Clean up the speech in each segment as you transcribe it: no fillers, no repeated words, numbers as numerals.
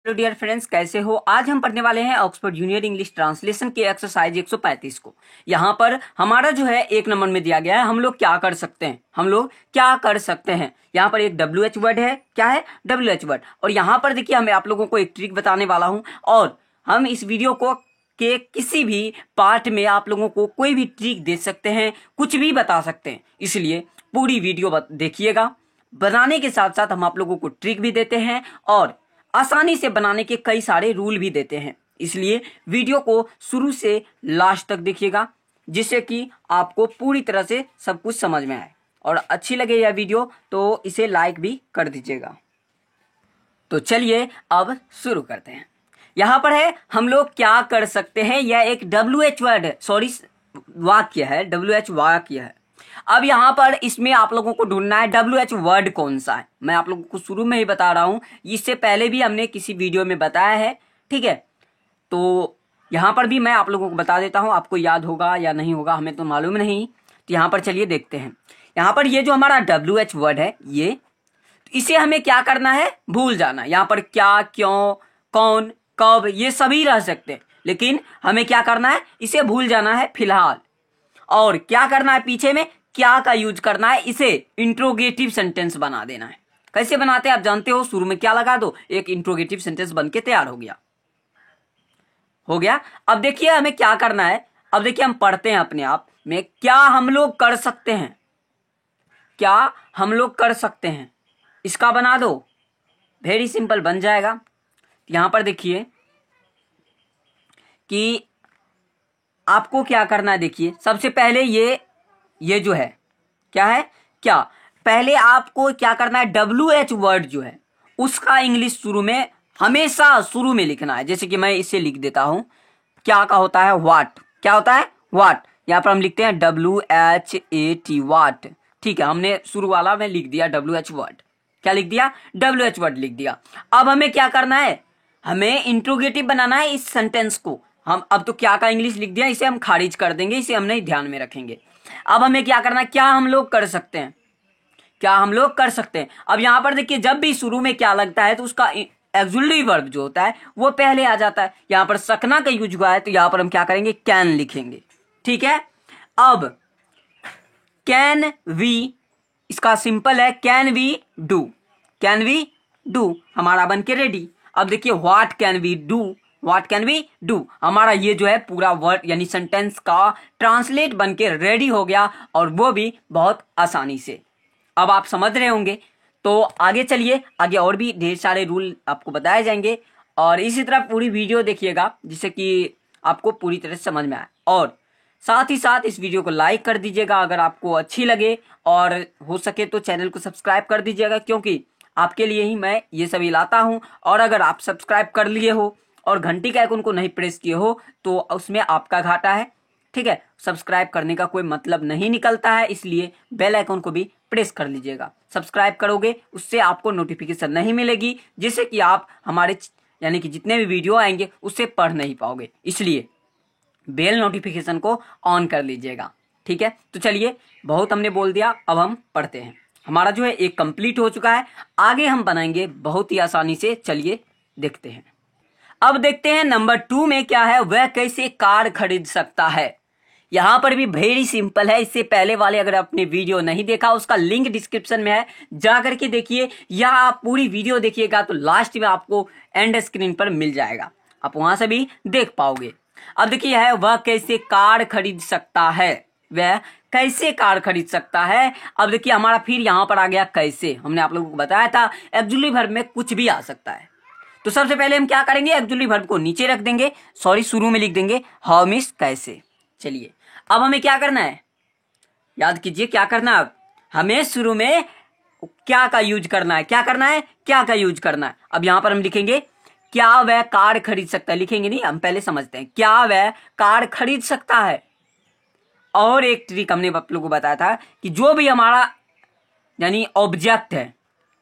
Hello dear friends, कैसे हो। आज हम पढ़ने वाले हैं ऑक्सफोर्ड जूनियर इंग्लिश ट्रांसलेशन के एक्सरसाइज 135 को। यहाँ पर हमारा जो है 1 नंबर में दिया गया है, हम लोग क्या कर सकते हैं। यहाँ पर एक WH वर्ड है। क्या है? WH word. और यहाँ पर देखिए, मैं आप लोगों को एक ट्रिक बताने वाला हूँ और हम इस वीडियो को के किसी भी पार्ट में आप लोगों को कोई भी ट्रिक दे सकते हैं, कुछ भी बता सकते हैं। इसलिए पूरी वीडियो देखिएगा। बनाने के साथ साथ हम आप लोगों को ट्रिक भी देते हैं और आसानी से बनाने के कई सारे रूल भी देते हैं। इसलिए वीडियो को शुरू से लास्ट तक देखिएगा, जिससे कि आपको पूरी तरह से सब कुछ समझ में आए। और अच्छी लगे यह वीडियो तो इसे लाइक भी कर दीजिएगा। तो चलिए अब शुरू करते हैं। यहाँ पर है हम लोग क्या कर सकते हैं। यह एक WH वर्ड है, सॉरी वाक्य है, WH वाक्य है। अब यहाँ पर इसमें आप लोगों को ढूंढना है WH वर्ड कौन सा है। मैं आप लोगों को शुरू में ही बता रहा हूँ, इससे पहले भी हमने किसी वीडियो में बताया है, ठीक है। तो यहाँ पर भी मैं आप लोगों को बता देता हूँ, आपको याद होगा या नहीं होगा हमें तो मालूम नहीं। तो यहाँ पर चलिए देखते हैं। यहाँ पर ये जो हमारा WH वर्ड है, ये इसे हमें क्या करना है, भूल जाना। यहाँ पर क्या, क्यों, कौन, कब, ये सभी रह सकते हैं, लेकिन हमें क्या करना है, इसे भूल जाना है फिलहाल। और क्या करना है, पीछे में क्या का यूज करना है, इसे इंट्रोगेटिव सेंटेंस बना देना है। कैसे बनाते हैं आप जानते हो, शुरू में क्या लगा दो, एक इंट्रोगेटिव सेंटेंस बन के तैयार हो गया। अब देखिए हमें क्या करना है। अब देखिए हम पढ़ते हैं अपने आप में, क्या हम लोग कर सकते हैं, क्या हम लोग कर सकते हैं, इसका बना दो, वेरी सिंपल बन जाएगा। यहां पर देखिए कि आपको क्या करना है। देखिए सबसे पहले ये जो है क्या है, क्या पहले आपको क्या करना है, WH वर्ड जो है उसका इंग्लिश शुरू में, हमेशा शुरू में लिखना है। जैसे कि मैं इसे लिख देता हूं, क्या का होता है व्हाट, क्या होता है व्हाट। यहां पर हम लिखते हैं WHAT व्हाट, ठीक है। हमने शुरू वाला में लिख दिया WH वर्ड, क्या लिख दिया, WH वर्ड लिख दिया। अब हमें क्या करना है, हमें इंट्रोगेटिव बनाना है इस सेंटेंस को। हम अब तो क्या का इंग्लिश लिख दिया, इसे हम खारिज कर देंगे, इसे हम नहीं ध्यान में रखेंगे। अब हमें क्या करना है, क्या हम लोग कर सकते हैं, क्या हम लोग कर सकते हैं। अब यहां पर देखिए, जब भी शुरू में क्या लगता है तो उसका ऑक्सिलरी वर्ब जो होता है वो पहले आ जाता है। यहां पर सकना का यूज हुआ है तो यहां पर हम क्या करेंगे, कैन लिखेंगे, ठीक है। अब कैन वी, इसका सिंपल है can we do, can we do हमारा बन के रेडी। अब देखिए what can we do, what can we do, हमारा ये जो है पूरा वर्ड यानी सेंटेंस का ट्रांसलेट बन के रेडी हो गया, और वो भी बहुत आसानी से। अब आप समझ रहे होंगे। तो आगे चलिए, आगे और भी ढेर सारे रूल आपको बताए जाएंगे, और इसी तरह पूरी वीडियो देखिएगा जिससे कि आपको पूरी तरह से समझ में आए। और साथ ही साथ इस वीडियो को लाइक कर दीजिएगा अगर आपको अच्छी लगे, और हो सके तो चैनल को सब्सक्राइब कर दीजिएगा, क्योंकि आपके लिए ही मैं ये सभी लाता हूं। और अगर आप सब्सक्राइब कर लिए हो और घंटी का आइकन को नहीं प्रेस किए हो तो उसमें आपका घाटा है, ठीक है। सब्सक्राइब करने का कोई मतलब नहीं निकलता है, इसलिए बेल आइकन को भी प्रेस कर लीजिएगा। सब्सक्राइब करोगे उससे आपको नोटिफिकेशन नहीं मिलेगी, जिससे कि आप हमारे यानी कि जितने भी वीडियो आएंगे उससे पढ़ नहीं पाओगे, इसलिए बेल नोटिफिकेशन को ऑन कर लीजिएगा, ठीक है। तो चलिए, बहुत हमने बोल दिया, अब हम पढ़ते हैं। हमारा जो है एक कंप्लीट हो चुका है, आगे हम बनाएंगे बहुत ही आसानी से। चलिए देखते हैं। अब देखते हैं नंबर 2 में क्या है, वह कैसे कार खरीद सकता है। यहां पर भी वेरी सिंपल है। इससे पहले वाले अगर आपने वीडियो नहीं देखा, उसका लिंक डिस्क्रिप्शन में है, जा करके देखिए, या आप पूरी वीडियो देखिएगा तो लास्ट में आपको एंड स्क्रीन पर मिल जाएगा, आप वहां से भी देख पाओगे। अब देखिए है, वह कैसे कार खरीद सकता है, वह कैसे कार खरीद सकता है। अब देखिए हमारा फिर यहां पर आ गया कैसे। हमने आप लोगों को बताया था ऑक्सिलरी वर्ब में कुछ भी आ सकता है। तो सबसे पहले हम क्या करेंगे, ऑक्सिलरी वर्ब को नीचे रख देंगे, सॉरी शुरू में लिख देंगे हाउ मिस कैसे। चलिए अब हमें क्या करना है, याद कीजिए क्या करना है, हमें शुरू में क्या का यूज करना है, क्या करना है, क्या का यूज करना है। अब यहां पर हम लिखेंगे क्या वह कार खरीद सकता है, लिखेंगे नहीं, हम पहले समझते हैं क्या वह कार खरीद सकता है। और एक ट्रिक हमने आप लोगों को बताया था कि जो भी हमारा यानी ऑब्जेक्ट है,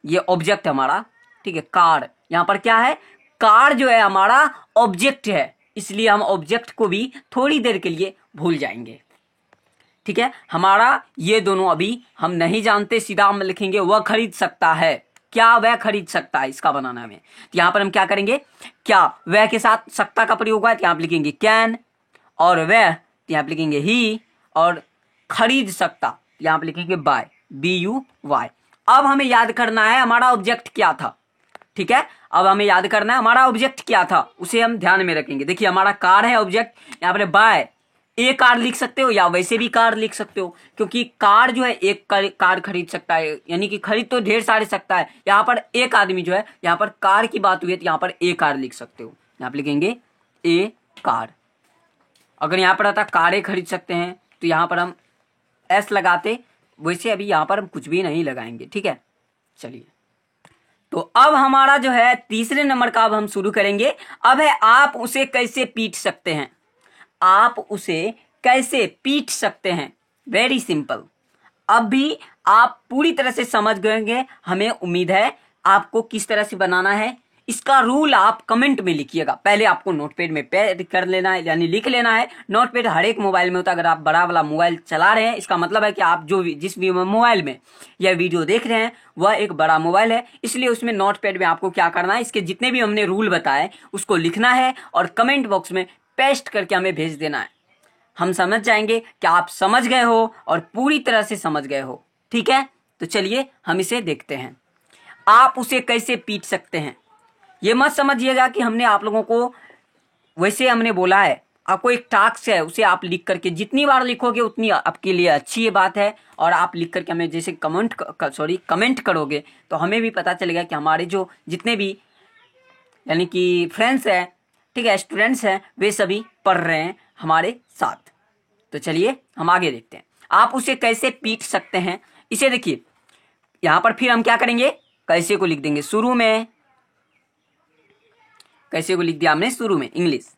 ये ऑब्जेक्ट है हमारा, ठीक है, कार, यहां पर क्या है, कार जो है हमारा ऑब्जेक्ट है, इसलिए हम ऑब्जेक्ट को भी थोड़ी देर के लिए भूल जाएंगे, ठीक है। हमारा ये दोनों अभी हम नहीं जानते, सीधा हम लिखेंगे वह खरीद सकता है, क्या वह खरीद सकता है, इसका बनाना है हमें। तो यहाँ पर हम क्या करेंगे, क्या वह के साथ सकता का प्रयोग हुआ है, तो यहाँ पर लिखेंगे कैन, और वह तो यहाँ पर लिखेंगे ही, और खरीद सकता यहाँ पर लिखेंगे बाय, BUY। अब हमें याद करना है हमारा ऑब्जेक्ट क्या था, ठीक है। अब हमें याद करना है हमारा ऑब्जेक्ट क्या था, उसे हम ध्यान में रखेंगे। देखिए हमारा कार है ऑब्जेक्ट, यहाँ पर बाय ए कार लिख सकते हो या वैसे भी कार लिख सकते हो, क्योंकि कार जो है एक कार खरीद सकता है, यानी कि खरीद तो ढेर सारे सकता है। यहाँ पर एक आदमी जो है, यहाँ पर कार की बात हुई है तो यहाँ पर ए कार लिख सकते हो, यहाँ पर लिखेंगे ए कार। अगर यहाँ पर आता कारें खरीद सकते हैं तो यहाँ पर हम एस लगाते, वैसे अभी यहाँ पर हम कुछ भी नहीं लगाएंगे, ठीक है। चलिए, तो अब हमारा जो है तीसरे नंबर का अब हम शुरू करेंगे। अब है आप उसे कैसे पीट सकते हैं, आप उसे कैसे पीट सकते हैं, वेरी सिंपल। अब भी आप पूरी तरह से समझ गए, हमें उम्मीद है आपको किस तरह से बनाना है। इसका रूल आप कमेंट में लिखिएगा, पहले आपको नोटपैड में पैड कर लेना है, यानी लिख लेना है। नोटपैड हर एक मोबाइल में होता है, अगर आप बड़ा वाला मोबाइल चला रहे हैं इसका मतलब है कि आप जिस भी मोबाइल में यह वीडियो देख रहे हैं वह एक बड़ा मोबाइल है, इसलिए उसमें नोटपैड में आपको क्या करना है, इसके जितने भी हमने रूल बताए उसको लिखना है और कमेंट बॉक्स में पेस्ट करके हमें भेज देना है। हम समझ जाएंगे कि आप समझ गए हो और पूरी तरह से समझ गए हो, ठीक है। तो चलिए हम इसे देखते हैं, आप उसे कैसे पीट सकते हैं। ये मत समझिएगा कि हमने आप लोगों को वैसे हमने बोला है, आपको एक टास्क है, उसे आप लिख करके जितनी बार लिखोगे उतनी आपके लिए अच्छी ये बात है। और आप लिख करके हमें जैसे कमेंट करोगे तो हमें भी पता चलेगा कि हमारे जो जितने भी यानी कि फ्रेंड्स हैं, ठीक है, स्टूडेंट्स हैं, वे सभी पढ़ रहे हैं हमारे साथ। तो चलिए हम आगे देखते हैं, आप उसे कैसे पीट सकते हैं। इसे देखिए, यहां पर फिर हम क्या करेंगे, कैसे को लिख देंगे शुरू में, कैसे को लिख दिया हमने शुरू में इंग्लिश।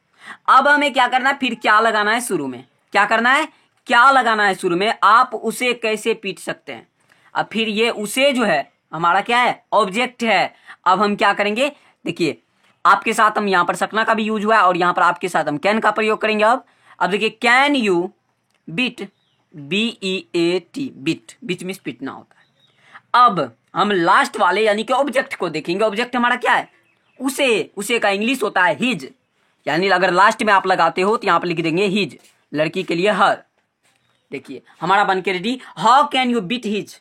अब हमें क्या करना है, फिर क्या लगाना है शुरू में, क्या करना है, क्या लगाना है शुरू में, आप उसे कैसे पीट सकते हैं। अब फिर ये उसे जो है हमारा क्या है, ऑब्जेक्ट है। अब हम क्या करेंगे, देखिए आपके साथ हम यहाँ पर सकना का भी यूज हुआ है और यहाँ पर आपके साथ हम कैन का प्रयोग करेंगे। अब देखिए can you beat, BEAT, beat, बीच में पिटना होता है। अब हम लास्ट वाले यानी कि ऑब्जेक्ट को देखेंगे। ऑब्जेक्ट हमारा क्या है, उसे का इंग्लिश होता है हिज, यानी अगर लास्ट में आप लगाते हो तो यहाँ पर लिख देंगे हिज, लड़की के लिए हर। देखिए हमारा बन के ready, how can you beat his,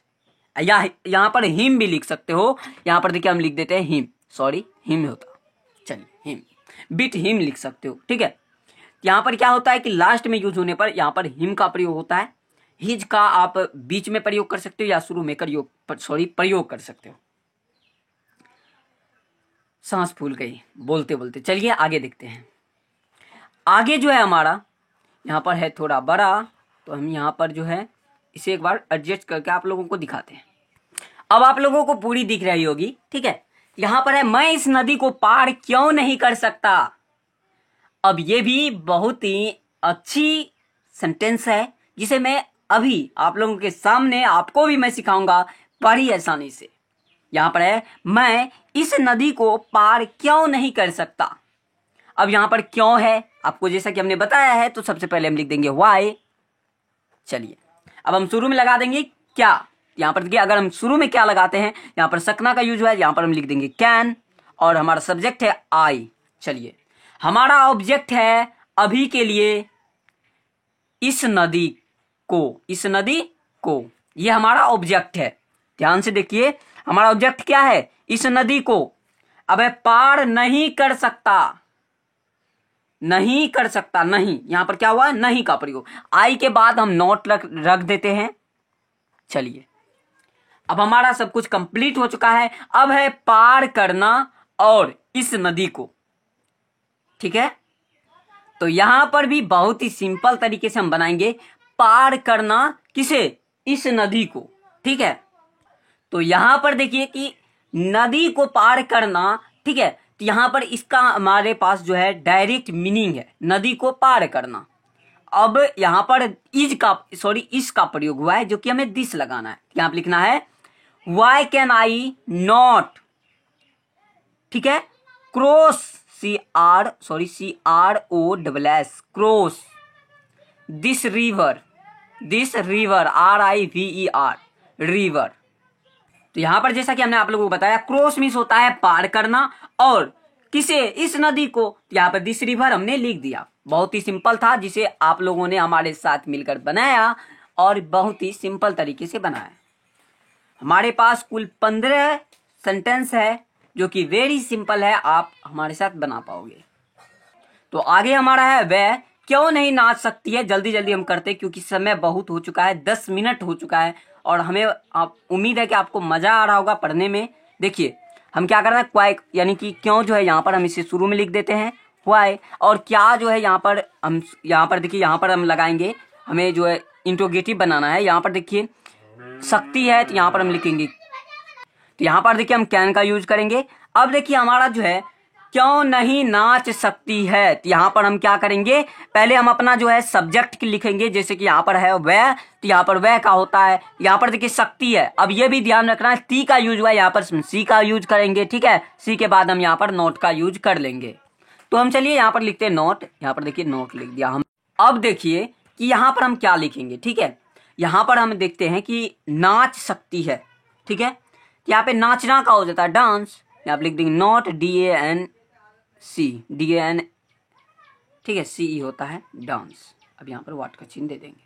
या यहाँ पर हिम भी लिख सकते हो, यहाँ पर देखिए हम लिख देते हैं हिम, सॉरी हिम होता, चलिए हिम, बीट हिम लिख सकते हो, ठीक है। यहाँ पर क्या होता है कि लास्ट में यूज होने पर यहाँ पर हिम का प्रयोग होता है, हिज का आप बीच में प्रयोग कर सकते हो या शुरू में प्रयोग कर सकते हो। सांस फूल गई बोलते बोलते, चलिए आगे देखते हैं। आगे जो है हमारा यहाँ पर है थोड़ा बड़ा, तो हम यहाँ पर जो है इसे एक बार एडजस्ट करके आप लोगों को दिखाते हैं। अब आप लोगों को पूरी दिख रही होगी, ठीक है। यहाँ पर है मैं इस नदी को पार क्यों नहीं कर सकता। अब ये भी बहुत ही अच्छी सेंटेंस है जिसे मैं अभी आप लोगों के सामने आपको भी मैं सिखाऊंगा बड़ी आसानी से। यहाँ पर है मैं इस नदी को पार क्यों नहीं कर सकता। अब यहाँ पर क्यों है आपको जैसा कि हमने बताया है, तो सबसे पहले हम लिख देंगे वाई। चलिए अब हम शुरू में लगा देंगे क्या, यहाँ पर देखिए अगर हम शुरू में क्या लगाते हैं, यहाँ पर सकना का यूज हुआ है, यहाँ पर हम लिख देंगे कैन और हमारा सब्जेक्ट है आई। चलिए हमारा ऑब्जेक्ट है अभी के लिए इस नदी को, इस नदी को, ये हमारा ऑब्जेक्ट है। ध्यान से देखिए हमारा ऑब्जेक्ट क्या है, इस नदी को। अब पार नहीं कर सकता, नहीं कर सकता, नहीं, यहां पर क्या हुआ, नहीं का प्रयोग, आई के बाद हम नॉट रख देते हैं। चलिए अब हमारा सब कुछ कंप्लीट हो चुका है। अब है पार करना और इस नदी को, ठीक है। तो यहां पर भी बहुत ही सिंपल तरीके से हम बनाएंगे, पार करना किसे, इस नदी को, ठीक है। तो यहां पर देखिए कि नदी को पार करना, ठीक है, तो यहां पर इसका हमारे पास जो है डायरेक्ट मीनिंग है नदी को पार करना। अब यहां पर इस का प्रयोग हुआ है जो कि हमें दिस लगाना है। यहां पर लिखना है वाई कैन आई नॉट, ठीक है, cross, CROSS, cross this river, RIVER, river, तो यहाँ पर जैसा कि हमने आप लोगों को बताया, क्रॉस मीन्स होता है पार करना, और किसे, इस नदी को। तो यहाँ पर दिस रिवर हमने लिख दिया। बहुत ही सिंपल था, जिसे आप लोगों ने हमारे साथ मिलकर बनाया और बहुत ही सिंपल तरीके से बनाया। हमारे पास कुल 15 सेंटेंस है जो कि वेरी सिंपल है, आप हमारे साथ बना पाओगे। तो आगे हमारा है वह क्यों नहीं नाच सकती है। जल्दी जल्दी हम करते क्योंकि समय बहुत हो चुका है, 10 मिनट हो चुका है, और हमें आप उम्मीद है कि आपको मजा आ रहा होगा पढ़ने में। देखिए हम क्या कर रहे हैं, क्वाई यानी कि क्यों जो है यहाँ पर हम इसे शुरू में लिख देते हैं व्हाई, और क्या जो है यहाँ पर हम, यहाँ पर देखिए यहाँ पर हम लगाएंगे, हमें जो है इंट्रोगेटिव बनाना है। यहाँ पर देखिए शक्ति है, तो यहाँ पर हम लिखेंगे, तो यहाँ पर देखिए हम कैन का यूज करेंगे। अब देखिए हमारा जो है क्यों नहीं नाच सकती है, तो यहाँ पर हम क्या करेंगे, पहले हम अपना जो है सब्जेक्ट लिखेंगे, जैसे कि यहाँ पर है वह, तो यहाँ पर वह का होता है। यहाँ पर देखिए शक्ति है, अब ये भी ध्यान रखना है ती का यूज हुआ, यहाँ पर सी का यूज करेंगे, ठीक है। सी के बाद हम यहाँ पर नोट का यूज कर लेंगे। तो हम चलिए यहाँ पर लिखते हैं नोट, यहाँ पर देखिए नोट लिख दिया हम। अब देखिए कि यहाँ पर हम क्या लिखेंगे, ठीक है। यहाँ पर हम देखते हैं कि नाच सकती है, ठीक है। यहाँ पे नाचना का हो जाता है डांस, यहाँ पे लिख देंगे नॉट DANC, DAN, ठीक है, CE होता है डांस। अब यहाँ पर वाट का चिन्ह दे देंगे।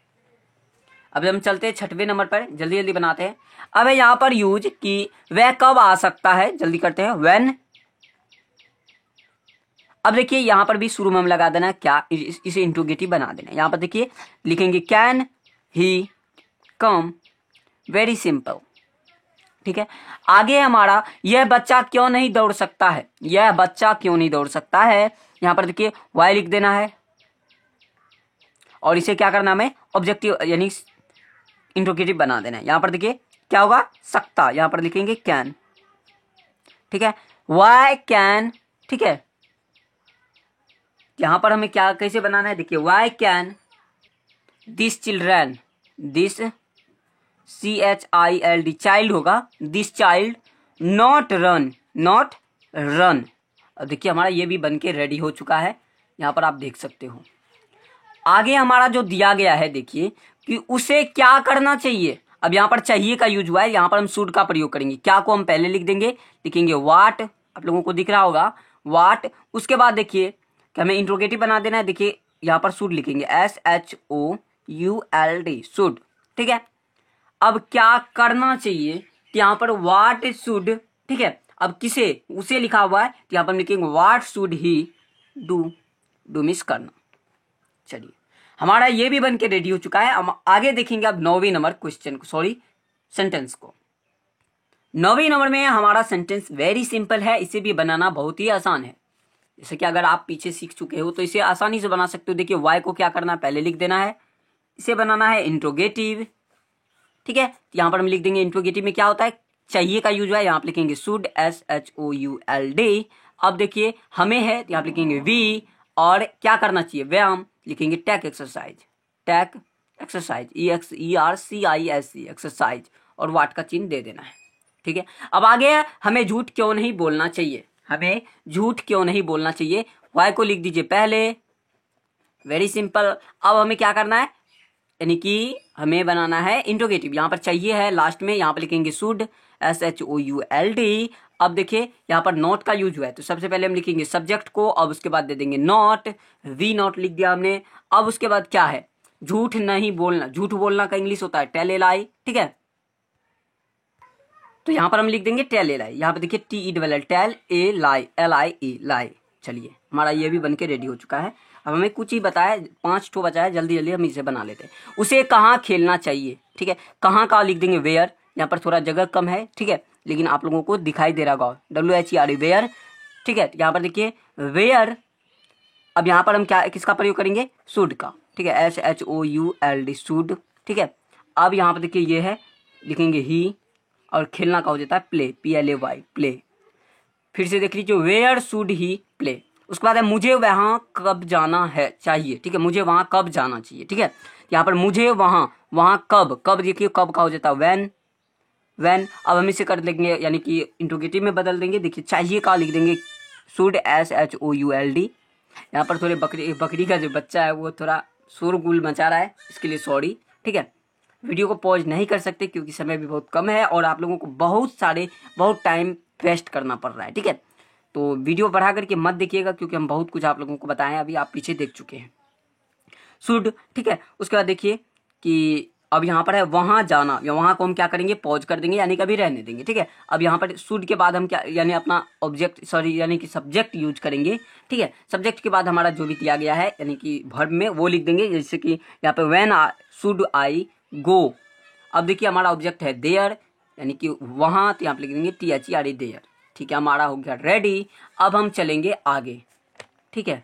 अब हम चलते हैं 6वें नंबर पर, जल्दी जल्दी बनाते हैं। अब है यहाँ पर यूज कि वह कब आ सकता है, जल्दी करते हैं व्हेन। अब देखिए यहाँ पर भी शुरू में हम लगा देना है क्या, इसे इंट्रोगेटिव बना देना है। यहाँ पर देखिए लिखेंगे can he come, very simple, ठीक है। आगे हमारा यह बच्चा क्यों नहीं दौड़ सकता है, यह बच्चा क्यों नहीं दौड़ सकता है, यहाँ पर देखिए वाई लिख देना है, और इसे क्या करना हमें ऑब्जेक्टिव यानी इंट्रोगेटिव बना देना है। यहाँ पर देखिए क्या होगा, सकता, यहाँ पर लिखेंगे कैन, ठीक है। वाई कैन, ठीक है। यहाँ पर हमें क्या कैसे बनाना है, देखिए why can this children, this CHILD child होगा, this child not run, not run. अब देखिए हमारा ये भी बन के रेडी हो चुका है, यहाँ पर आप देख सकते हो। आगे हमारा जो दिया गया है देखिए कि उसे क्या करना चाहिए। अब यहाँ पर चाहिए का यूज हुआ है, यहाँ पर हम शुड का प्रयोग करेंगे। क्या को हम पहले लिख देंगे, लिखेंगे वाट, आप लोगों को दिख रहा होगा वाट। उसके बाद देखिए कि हमें इंट्रोगेटिव बना देना है, देखिए यहाँ पर शुड लिखेंगे SHOULD, शुड, ठीक है। अब क्या करना चाहिए, तो यहाँ पर वाट शुड, ठीक है। अब किसे, उसे लिखा हुआ है, तो यहाँ पर लिखेंगे what should he do, do miss करना। चलिए हमारा ये भी बन के रेडी हो चुका है। हम आगे देखेंगे अब 9वें नंबर क्वेश्चन को, सॉरी सेंटेंस को। 9वें नंबर में हमारा सेंटेंस वेरी सिंपल है, इसे भी बनाना बहुत ही आसान है। जैसे कि अगर आप पीछे सीख चुके हो तो इसे आसानी से बना सकते हो। देखिए वाई को क्या करना है, पहले लिख देना है, इसे बनाना है इंट्रोगेटिव, ठीक है। यहाँ पर हम लिख देंगे इंट्रोगेटिव में क्या होता है, चाहिए का यूज है, यहाँ पर लिखेंगे शुड SHOULD। अब देखिए हमें है, यहाँ पर लिखेंगे वी, और क्या करना चाहिए व्यायाम, लिखेंगे take exercise, take exercise EXERCISE exercise, और वाट का चिन्ह दे देना है, ठीक है। अब आगे हमें झूठ क्यों नहीं बोलना चाहिए, हमें झूठ क्यों नहीं बोलना चाहिए। वाई को लिख दीजिए पहले, वेरी सिंपल। अब हमें क्या करना है, यानी कि हमें बनाना है इंट्रोगेटिव। यहाँ पर चाहिए है लास्ट में, यहाँ पर लिखेंगे शुड SHOULD। अब देखिए यहाँ पर नॉट का यूज हुआ है, तो सबसे पहले हम लिखेंगे सब्जेक्ट को, अब उसके बाद दे देंगे नॉट, वी नॉट लिख दिया हमने। अब उसके बाद क्या है, झूठ नहीं बोलना, झूठ बोलना का इंग्लिश होता है टेल ए लाई, ठीक है। तो यहाँ पर हम लिख देंगे टेल ए लाई, यहाँ पर देखिए TELL tell a lie, LIE lie. चलिए हमारा ये भी बन के रेडी हो चुका है। अब हमें कुछ ही बताया, 5 ठो बचा है, जल्दी जल्दी हम इसे बना लेते हैं। उसे कहाँ खेलना चाहिए, ठीक है। कहाँ का लिख देंगे वेयर, यहाँ पर थोड़ा जगह कम है, ठीक है, लेकिन आप लोगों को दिखाई दे रहा होगा WHERE वेयर, ठीक है। यहाँ पर देखिए वेयर। अब यहाँ पर हम क्या किसका प्रयोग करेंगे, शुड का, ठीक है, SHOULD शुड, ठीक है। अब यहाँ पर देखिए ये है, लिखेंगे ही, और खेलना का हो जाता है प्ले, PLAY प्ले। फिर से देख लीजिए वेयर शुड ही प्ले। उसके बाद है मुझे वहाँ कब जाना है चाहिए, ठीक है, मुझे वहाँ कब जाना चाहिए, ठीक है। यहाँ पर मुझे वहाँ, वहाँ कब, कब देखिए कब का हो जाता है व्हेन, व्हेन। अब हम इसे कर देंगे यानी कि इंट्रोगेटिव में बदल देंगे। देखिए चाहिए का लिख देंगे शुड SHOULD। यहाँ पर थोड़े बकरी का जो बच्चा है वो थोड़ा शोरगुल मचा रहा है, इसके लिए सॉरी, ठीक है। वीडियो को पॉज नहीं कर सकते क्योंकि समय भी बहुत कम है और आप लोगों को बहुत टाइम वेस्ट करना पड़ रहा है। ठीक है, तो वीडियो बढ़ा करके मत देखिएगा क्योंकि हम बहुत कुछ आप लोगों को बताएं, अभी आप पीछे देख चुके हैं। शुड, ठीक है, उसके बाद देखिए कि अब यहाँ पर है वहां जाना, या वहां को हम क्या करेंगे, पॉज कर देंगे यानी कभी रहने देंगे। ठीक है, अब यहाँ पर शुड के बाद हम क्या यानी अपना यानी कि सब्जेक्ट यूज करेंगे। ठीक है, सब्जेक्ट के बाद हमारा जो भी दिया गया है यानी कि वर्ब में वो लिख देंगे, जैसे कि यहाँ पे व्हेन शुड आई गो। अब देखिए हमारा ऑब्जेक्ट है देयर यानी कि वहां, तो यहाँ पे लिख देंगे THERE देयर। ठीक है, हमारा हो गया रेडी। अब हम चलेंगे आगे। ठीक है,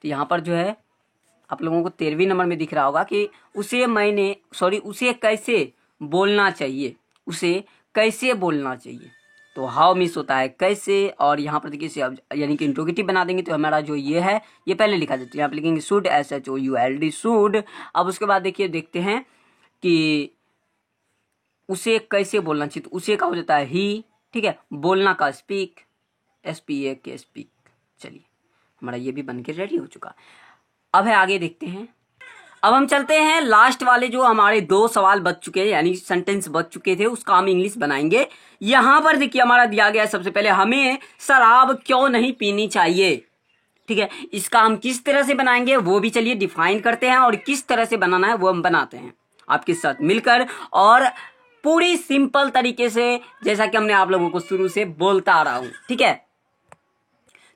तो यहाँ पर जो है आप लोगों को 13वें नंबर में दिख रहा होगा कि उसे कैसे बोलना चाहिए, उसे कैसे बोलना चाहिए। तो हाउ मिस होता है कैसे, और यहाँ पर देखिए यानी कि इंट्रोगेटिव बना देंगे तो हमारा जो ये है ये पहले लिखा जाता है। यहाँ पे लिखेंगे शुड, SHOULD शुड। अब उसके बाद देखिए देखते हैं कि उसे कैसे बोलना चाहिए, तो उसे का हो जाता है ही। ठीक है, बोलना का स्पीक, SPAK स्पीक। चलिए हमारा ये भी बन के रेडी हो चुका। अब है आगे देखते हैं। अब हम चलते हैं लास्ट वाले जो हमारे 2 सवाल बच चुके हैं यानी सेंटेंस बच चुके थे, उसका हम इंग्लिश बनाएंगे। यहां पर देखिए हमारा दिया गया है सबसे पहले हमें शराब क्यों नहीं पीनी चाहिए। ठीक है, इसका हम किस तरह से बनाएंगे वो भी चलिए डिफाइन करते हैं, और किस तरह से बनाना है वो हम बनाते हैं आपके साथ मिलकर, और पूरी सिंपल तरीके से, जैसा कि हमने आप लोगों को शुरू से बोलता आ रहा हूं। ठीक है,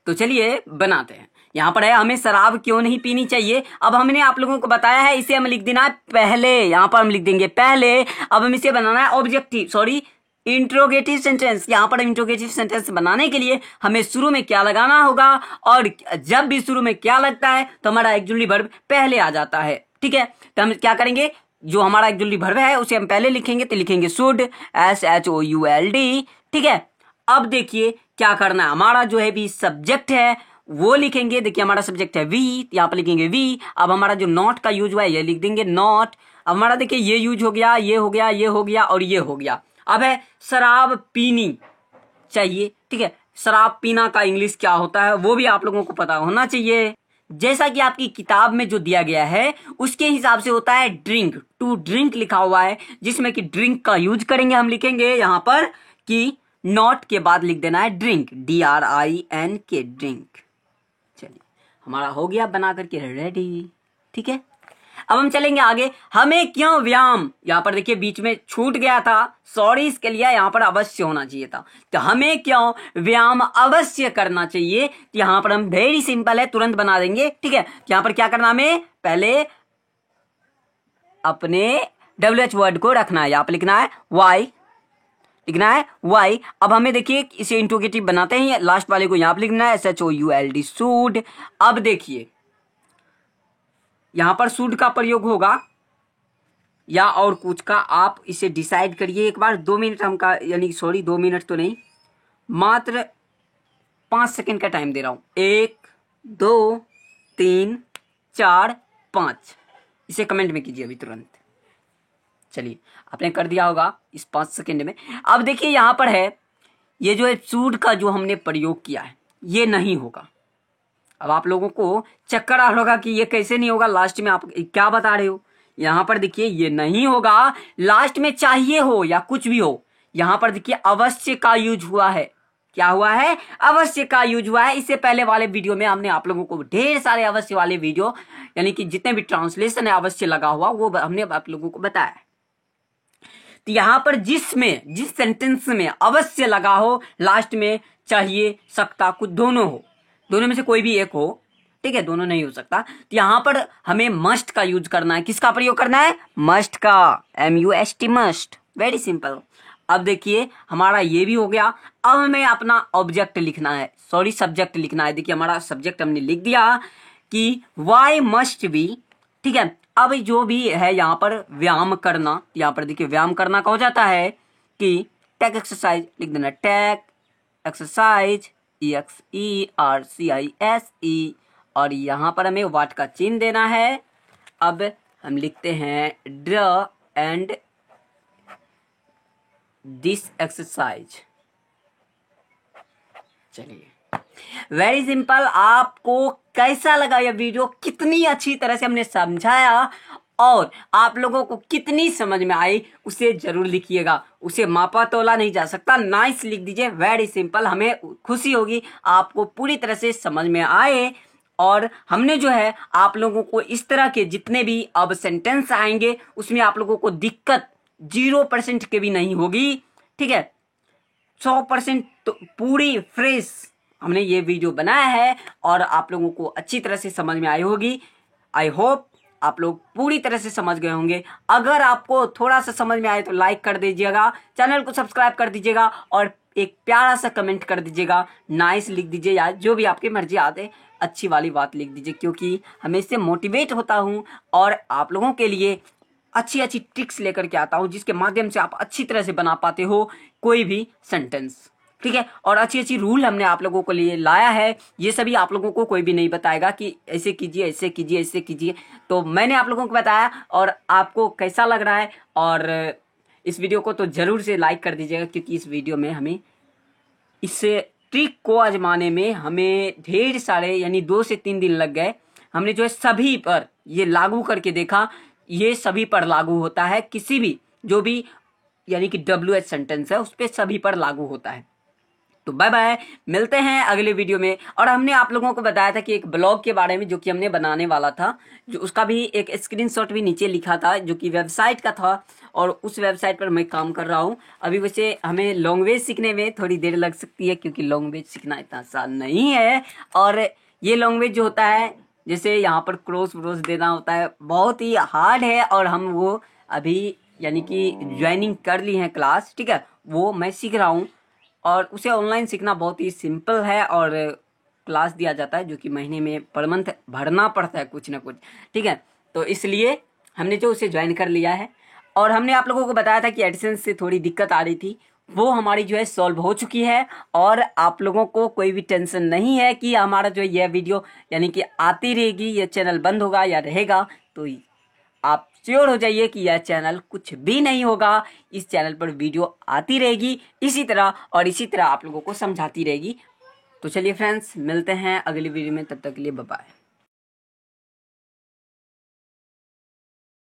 तो चलिए बनाते हैं। यहाँ पर है हमें शराब क्यों नहीं पीनी चाहिए। अब हमने आप लोगों को बताया है, इसे हम लिख देना है पहले, यहाँ पर हम लिख देंगे पहले। अब हम इसे बनाना है इंट्रोगेटिव सेंटेंस। यहाँ पर इंट्रोगेटिव सेंटेंस बनाने के लिए हमें शुरू में क्या लगाना होगा, और जब भी शुरू में क्या लगता है तो हमारा एक्जुअली वर्ब पहले आ जाता है। ठीक है, तो हम क्या करेंगे, जो हमारा एक्जुअली वर्ब है उसे हम पहले लिखेंगे, तो लिखेंगे शुड, SHOULD। ठीक है, अब देखिए क्या करना है, हमारा जो है भी सब्जेक्ट है वो लिखेंगे। देखिए हमारा सब्जेक्ट है वी, यहाँ पर लिखेंगे वी। अब हमारा जो नॉट का यूज हुआ है ये लिख देंगे नॉट। अब हमारा देखिए ये यूज हो गया, ये हो गया, ये हो गया और ये हो गया। अब है शराब पीनी चाहिए। ठीक है, शराब पीना का इंग्लिश क्या होता है वो भी आप लोगों को पता होना चाहिए। जैसा कि आपकी किताब में जो दिया गया है उसके हिसाब से होता है ड्रिंक, टू ड्रिंक लिखा हुआ है, जिसमें कि ड्रिंक का यूज करेंगे। हम लिखेंगे यहाँ पर कि नॉट के बाद लिख देना है ड्रिंक, DRINK ड्रिंक। चलिए हमारा हो गया बना करके रेडी। ठीक है, अब हम चलेंगे आगे। हमें क्यों व्यायाम, यहाँ पर देखिए बीच में छूट गया था, सॉरी इसके लिए, यहाँ पर अवश्य होना चाहिए था। तो हमें क्यों व्यायाम अवश्य करना चाहिए, यहाँ पर हम वेरी सिंपल है तुरंत बना देंगे। ठीक है, यहाँ पर क्या करना, हमें पहले अपने WH वर्ड को रखना है, यहाँ पर लिखना है वाई, लिखना है वाई। अब हमें देखिए इसे इंट्रोगेटिव बनाते हैं, लास्ट वाले को यहाँ पर लिखना है SHOULD शुड। अब देखिए यहां पर शुड का प्रयोग होगा या और कुछ का, आप इसे डिसाइड करिए एक बार। 2 मिनट हमका यानी 2 मिनट तो नहीं, मात्र 5 सेकंड का टाइम दे रहा हूं। 1 2 3 4 5, इसे कमेंट में कीजिए अभी तुरंत। चलिए आपने कर दिया होगा इस 5 सेकंड में। अब देखिए यहां पर है ये जो है शुड का जो हमने प्रयोग किया है ये नहीं होगा। अब आप लोगों को चक्कर आ रहा होगा कि ये कैसे नहीं होगा, लास्ट में आप क्या बता रहे हो। यहां पर देखिए ये नहीं होगा, लास्ट में चाहिए हो या कुछ भी हो, यहां पर देखिए अवश्य का यूज हुआ है। क्या हुआ है, अवश्य का यूज हुआ है। इससे पहले वाले वीडियो में हमने आप लोगों को ढेर सारे अवश्य वाले वीडियो यानी कि जितने भी ट्रांसलेशन है अवश्य लगा हुआ वो हमने आप लोगों को बताया है। तो यहां पर जिस सेंटेंस में अवश्य लगा हो, लास्ट में चाहिए, सकता, कुछ दोनों हो, दोनों में से कोई भी एक हो, ठीक है, दोनों नहीं हो सकता। तो यहां पर हमें मस्ट का यूज करना है। किसका प्रयोग करना है, मस्ट का, MUST मस्ट, वेरी सिंपल। अब देखिए हमारा ये भी हो गया। अब हमें अपना ऑब्जेक्ट लिखना है, सब्जेक्ट लिखना है। देखिए हमारा सब्जेक्ट हमने लिख दिया कि वाई मस्ट बी। ठीक है, अब जो भी है यहाँ पर व्यायाम करना, यहाँ पर देखिए व्यायाम करना का हो जाता है कि टेक एक्सरसाइज, लिख देना टेक एक्सरसाइज, EXERCISE, और यहाँ पर हमें वाट का चिन्ह देना है। अब हम लिखते हैं ड्र एंड दिस एक्सरसाइज। चलिए वेरी सिंपल। आपको कैसा लगा यह वीडियो, कितनी अच्छी तरह से हमने समझाया, और आप लोगों को कितनी समझ में आई उसे जरूर लिखिएगा। उसे मापा तोला नहीं जा सकता, नाइस लिख दीजिए, वेरी सिंपल। हमें खुशी होगी आपको पूरी तरह से समझ में आए। और हमने जो है आप लोगों को इस तरह के जितने भी अब सेंटेंस आएंगे उसमें आप लोगों को दिक्कत 0% के भी नहीं होगी, ठीक है। 100% तो पूरी फ्रेश हमने ये वीडियो बनाया है और आप लोगों को अच्छी तरह से समझ में आई होगी। आई होप आप लोग पूरी तरह से समझ गए होंगे। अगर आपको थोड़ा सा समझ में आए तो लाइक कर दीजिएगा, चैनल को सब्सक्राइब कर दीजिएगा और एक प्यारा सा कमेंट कर दीजिएगा, नाइस लिख दीजिए या जो भी आपकी मर्जी आते अच्छी वाली बात लिख दीजिए, क्योंकि हमें इससे मोटिवेट होता हूँ और आप लोगों के लिए अच्छी अच्छी ट्रिक्स लेकर के आता हूँ जिसके माध्यम से आप अच्छी तरह से बना पाते हो कोई भी सेंटेंस, ठीक है। और अच्छी अच्छी रूल हमने आप लोगों को लिए लाया है, ये सभी आप लोगों को कोई भी नहीं बताएगा कि ऐसे कीजिए ऐसे कीजिए ऐसे कीजिए। तो मैंने आप लोगों को बताया और आपको कैसा लग रहा है, और इस वीडियो को तो जरूर से लाइक कर दीजिएगा, क्योंकि इस वीडियो में हमें इस ट्रिक को आजमाने में हमें ढेर सारे यानी 2 से 3 दिन लग गए। हमने जो है सभी पर ये लागू करके देखा, ये सभी पर लागू होता है, किसी भी जो भी यानी कि WH सेंटेंस है उस पर सभी पर लागू होता है। तो बाय बाय, मिलते हैं अगले वीडियो में। और हमने आप लोगों को बताया था कि एक ब्लॉग के बारे में जो कि हमने बनाने वाला था, जो उसका भी एक स्क्रीनशॉट भी नीचे लिखा था जो कि वेबसाइट का था, और उस वेबसाइट पर मैं काम कर रहा हूँ अभी। वैसे हमें लैंग्वेज सीखने में थोड़ी देर लग सकती है क्योंकि लैंग्वेज सीखना इतना आसान नहीं है, और ये लैंग्वेज जो होता है जैसे यहाँ पर क्रॉस व्रोस देना होता है बहुत ही हार्ड है, और हम वो अभी यानी कि ज्वाइनिंग कर ली है क्लास, ठीक है, वो मैं सीख रहा हूँ। और उसे ऑनलाइन सीखना बहुत ही सिंपल है, और क्लास दिया जाता है जो कि महीने में पर मंथ भरना पड़ता है कुछ ना कुछ, ठीक है। तो इसलिए हमने जो उसे ज्वाइन कर लिया है, और हमने आप लोगों को बताया था कि एडिसेंस से थोड़ी दिक्कत आ रही थी, वो हमारी जो है सॉल्व हो चुकी है। और आप लोगों को कोई भी टेंशन नहीं है कि हमारा जो यह वीडियो यानी कि आती रहेगी, यह चैनल बंद होगा या रहेगा। तो आप श्योर हो जाइए कि यह चैनल कुछ भी नहीं होगा, इस चैनल पर वीडियो आती रहेगी इसी तरह, और इसी तरह आप लोगों को समझाती रहेगी। तो चलिए फ्रेंड्स, मिलते हैं अगली वीडियो में, तब तक के लिए बाय बाय।